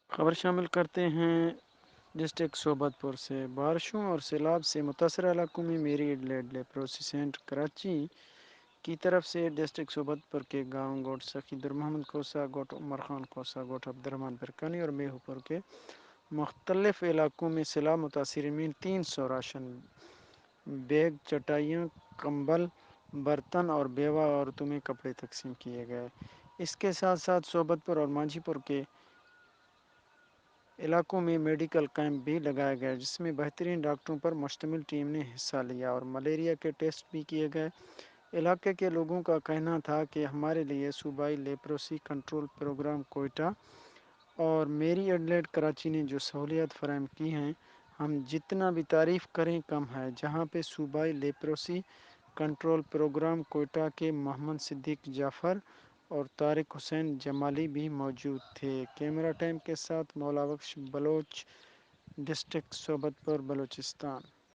خبر شامل کرتے ہیں ڈسٹرکٹ صوبت پور سے۔ بارشوں اور سیلاب سے متاثرہ علاقوں میں میری ایڈلیڈ لیپروسی کراچی کی طرف سے ڈسٹرکٹ صوبت پور کے گاؤں گوٹ سخی در محمد کوسہ، گوٹ عمر خان کوسہ، گوٹ عبدالرحمن برکانی اور میہو پور کے مختلف علاقوں میں سیلاب متاثرین 300 راشن بیگ، چٹائیاں، کمبل، برتن اور بیوہ عورتوں میں کپڑے تقسیم کیے گئے۔ اس کے ساتھ ساتھ صوبت پور اور مانجھی پور کے علاقوں میں میڈیکل کیمپ بھی لگایا گیا جس میں بہترین ڈاکٹروں پر مشتمل ٹیم نے حصہ لیا اور ملیریا کے ٹیسٹ بھی کیے گئے۔ علاقے کے لوگوں کا کہنا تھا کہ ہمارے لیے صوبائی لیپروسی کنٹرول پروگرام کوئٹہ اور میری ایڈلیڈ کراچی نے جو سہولیات فراہم کی ہیں، ہم جتنا بھی تعریف کریں کم ہے۔ جہاں پہ صوبائی لیپروسی کنٹرول پروگرام کوئٹہ کے محمد صدیق جعفر اور طارق حسین جمالی بھی موجود تھے۔ کیمرہ ٹائم کے ساتھ مولا بخش بلوچ، ڈسٹرکٹ صوبت پور، بلوچستان۔